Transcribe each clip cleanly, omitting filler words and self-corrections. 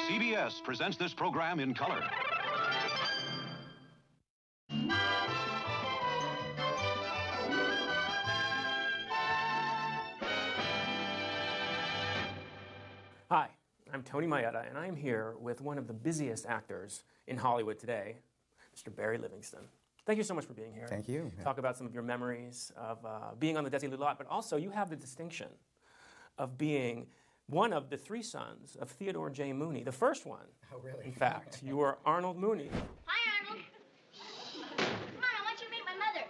CBS presents this program in color. Hi, I'm Tony Maeda, and I'm here with one of the busiest actors in Hollywood today, Mr. Barry Livingston. Thank you so much for being here. Thank you. Talk about some of your memories of being on the Desi Lu lot, but also you have the distinction of being one of the three sons of Theodore J. Mooney, the first one. Oh, really? In fact, you were Arnold Mooney. Hi, Arnold. Come on, I want you to meet my mother.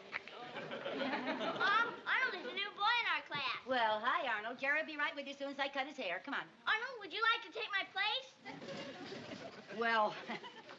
Mom, Arnold is a new boy in our class. Well, hi, Arnold. Jerry will be right with you as soon as I cut his hair. Come on. Arnold, would you like to take my place? Well,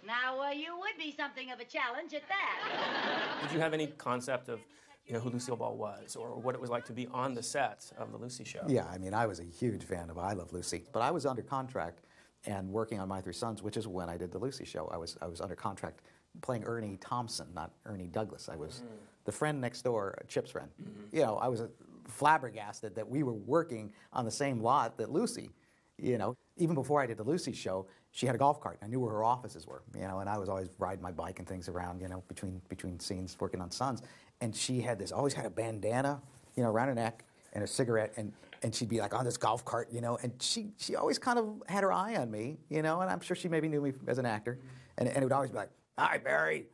now you would be something of a challenge at that. Did you have any concept of who Lucille Ball was, or what it was like to be on the set of the Lucy show? Yeah, I mean, I was a huge fan of I Love Lucy, but I was under contract and working on My Three Sons, which is when I did the Lucy show. I was under contract playing Ernie Thompson, not Ernie Douglas. I was the friend next door, Chip's friend. I was flabbergasted that we were working on the same lot that Lucy. Even before I did the Lucy show, she had a golf cart. I knew where her offices were, and I was always riding my bike and things around, between scenes working on Sons. And she had always had a bandana, around her neck and a cigarette, and she'd be like on this golf cart, and she always kind of had her eye on me, and I'm sure she maybe knew me as an actor. And it would always be like, "Hi, Barry."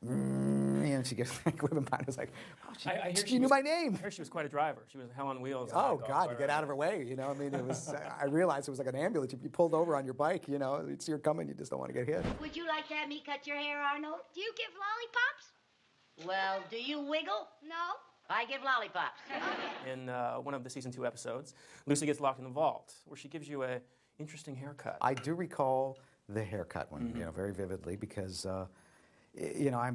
And she gets like whipping by. I was like, oh, she knew my name. I heard she was quite a driver. She was hell on wheels. Oh, God, you get out of her way, It was, I realized it was like an ambulance. You pulled over on your bike, you'd see her coming, you just don't want to get hit. Would you like to have me cut your hair, Arnold? Do you give lollipops? Well, do you wiggle? No. I give lollipops. In one of the season 2 episodes, Lucy gets locked in the vault, where she gives you a interesting haircut. I do recall the haircut one, very vividly, because I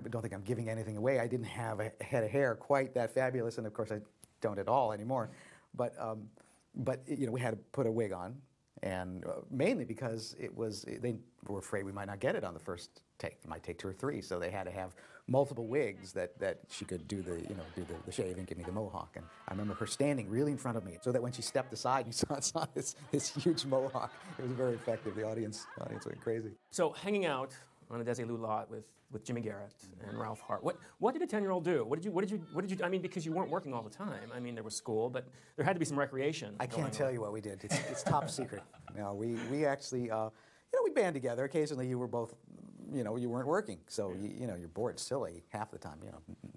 don't think I'm giving anything away. I didn't have a head of hair quite that fabulous, and of course I don't at all anymore. But we had to put a wig on, and mainly because they were afraid we might not get it on the first take. It might take 2 or 3, so they had to have multiple wigs that she could do the shave and give me the mohawk. And I remember her standing really in front of me, so that when she stepped aside, you saw this huge mohawk. It was very effective. The audience went crazy. So hanging out on a Desi Lu lot with Jimmy Garrett and Ralph Hart. What did a 10-year-old do? What did you? I mean, because you weren't working all the time. I mean, there was school, but there had to be some recreation. I can't tell you what we did. It's top secret. We actually, we band together. Occasionally, you were both, you weren't working, so you're bored silly half the time.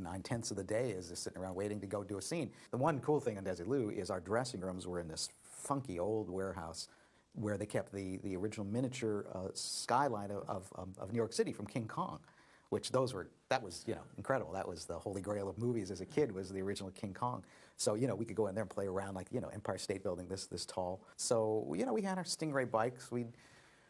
9/10 of the day is just sitting around waiting to go do a scene. The one cool thing on Desi Lu is our dressing rooms were in this funky old warehouse, where they kept the original miniature skyline of New York City from King Kong, which that was incredible. That was the holy grail of movies as a kid, was the original King Kong. So we could go in there and play around like Empire State Building this tall. So we had our Stingray bikes. We'd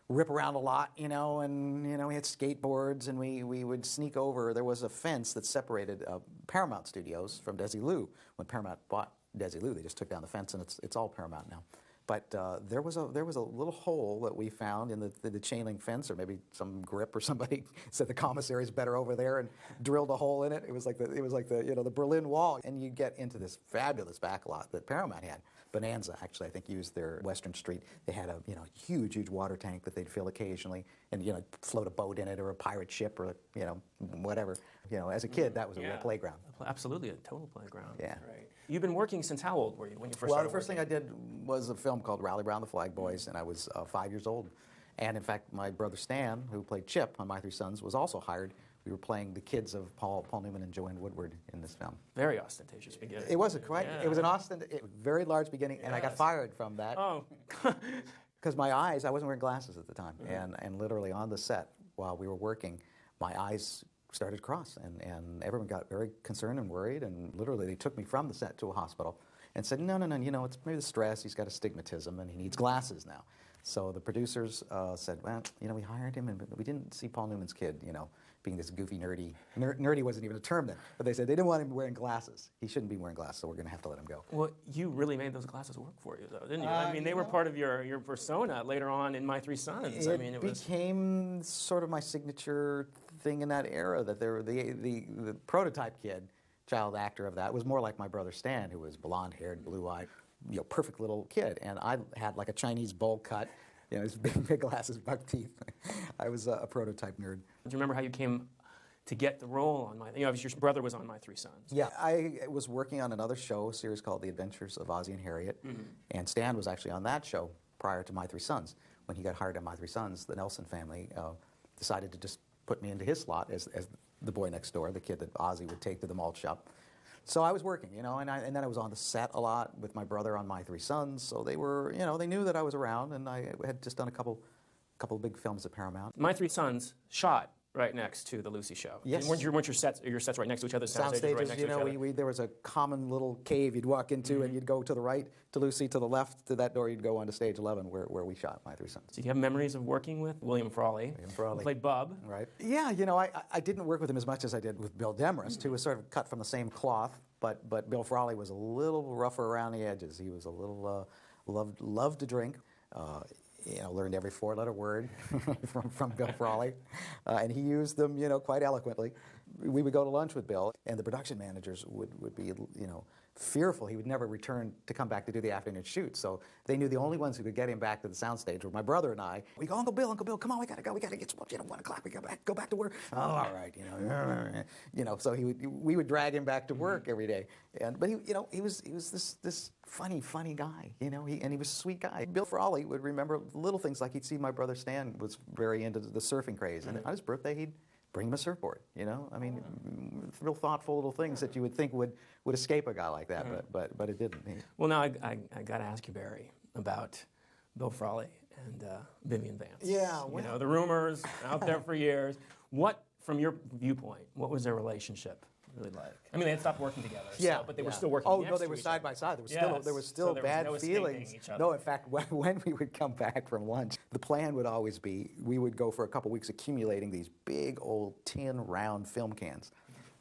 rip around a lot, and we had skateboards, and we would sneak over. There was a fence that separated Paramount Studios from Desi Lu. When Paramount bought Desi Lu, they just took down the fence, and it's all Paramount now. But there was a little hole that we found in the chain link fence, or maybe some grip or somebody said the commissary is better over there and drilled a hole in it. It was like the Berlin Wall, and you get into this fabulous back lot that Paramount had. Bonanza actually, I think, used their Western Street. They had a huge water tank that they'd fill occasionally, and float a boat in it or a pirate ship or whatever. As a kid, that was a real playground. Absolutely, a total playground. Yeah. Right. You've been working since how old were you when you first Well, started the first working? thing I did was a film called Rally Round the Flag Boys, and I was 5 years old. And in fact, my brother Stan, who played Chip on My Three Sons, was also hired. We were playing the kids of Paul Newman and Joanne Woodward in this film. Very ostentatious beginning. It was it was an very large beginning, and I got fired from that. Oh. Because my eyes, I wasn't wearing glasses at the time, and literally on the set while we were working, my eyes started to cross, and everyone got very concerned and worried, and literally they took me from the set to a hospital and said, no, it's maybe the stress, he's got astigmatism, and he needs glasses now. So the producers said, well, we hired him, and we didn't see Paul Newman's kid, being this goofy, nerdy wasn't even a term then, but they said they didn't want him wearing glasses. He shouldn't be wearing glasses, so we're going to have to let him go. Well, you really made those glasses work for you, though, didn't you? I mean, they were part of your persona later on in My Three Sons. It became sort of my signature thing in that era, that there were the prototype kid, child actor of that, was more like my brother Stan, who was blonde-haired, blue-eyed, perfect little kid. And I had like a Chinese bowl cut, You know, his big glasses, buck teeth. I was a prototype nerd. Do you remember how you came to get the role on My? You know, obviously your brother was on My Three Sons. Yeah, I was working on another show, a series called The Adventures of Ozzie and Harriet, and Stan was actually on that show prior to My Three Sons. When he got hired on My Three Sons, the Nelson family decided to just put me into his slot as the boy next door, the kid that Ozzie would take to the malt shop. So I was working, you know, and then I was on the set a lot with my brother on My Three Sons. So they were, you know, they knew that I was around, and I had just done a couple of big films at Paramount. My Three Sons shot right next to the Lucy show. Yes. Weren't your sets right next to each other? Sound Sound stages, right next you to know, each other? there was a common little cave you'd walk into, and you'd go to the right to Lucy, to the left to that door, you'd go onto stage 11 where we shot My Three Sons. Do you have memories of working with William Frawley? William Frawley. Who played Bub. Right. Yeah, you know, I didn't work with him as much as I did with Bill Demarest, who was sort of cut from the same cloth, but Bill Frawley was a little rougher around the edges. He was a little, loved to drink. You know, learned every four-letter word from Bill Frawley, and he used them, you know, quite eloquently. We would go to lunch with Bill, and the production managers would be, you know, fearful he would never return to come back to do the afternoon shoot. So they knew the only ones who could get him back to the soundstage were my brother and I. We go, Uncle Bill, come on, we gotta go, we gotta get some, you know, 1 o'clock, we go back to work. Oh, all right, you know. So we would drag him back to work every day, but he, you know, he was this funny guy, you know, and he was a sweet guy. Bill Frawley would remember little things, like he'd see my brother Stan was very into the surfing craze, and on his birthday he'd bring him a surfboard, you know? I mean, real thoughtful little things that you would think would escape a guy like that, but it didn't. Well, now I got to ask you, Barry, about Bill Frawley and Vivian Vance. Yeah, well. You know, the rumors out there for years. What, from your viewpoint, what was their relationship really like? I mean, they had stopped working together, so, but they were still working Oh, next no, they to were each side other. by side. There was still So there was bad no escaping feelings. each other. No, in fact, when we would come back from lunch, the plan would always be we would go for a couple weeks accumulating these big old tin round film cans.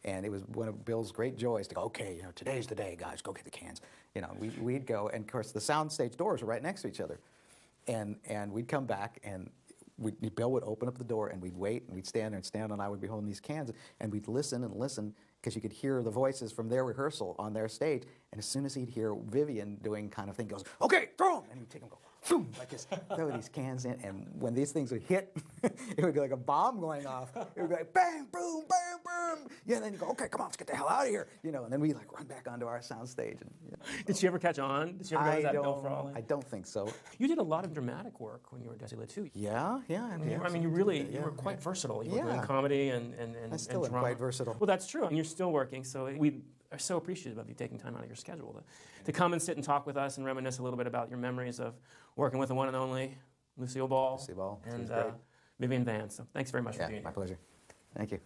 And it was one of Bill's great joys to go, okay, you know, today's the day, guys, go get the cans. You know, we'd go, and of course the soundstage doors were right next to each other. And we'd come back, and Bill would open up the door, and we'd wait, and we'd stand there, and Stan and I would be holding these cans, and we'd listen and listen, because you could hear the voices from their rehearsal on their stage. And as soon as he'd hear Vivian doing kind of thing, he goes, okay, throw them! And he'd take them, go, boom, like this, throw these cans in, and when these things would hit, it would be like a bomb going off. It would be like, bang, boom, bang, boom. Yeah, and then you go, okay, come on, let's get the hell out of here. You know, and then we'd like run back onto our soundstage. And, you know. Did she ever catch on? Did she ever notice that Bill Frawley? I don't think so. You did a lot of dramatic work when you were at Desi Lit too. Yeah. I mean, you were quite versatile. You were doing comedy and I still am drama. quite versatile. Well, that's true, and you're still working, so we are so appreciative of you taking time out of your schedule to come and sit and talk with us and reminisce a little bit about your memories of working with the one and only Lucille Ball. Lucille Ball. And Vivian Vance. So thanks very much for being here. My pleasure. Thank you.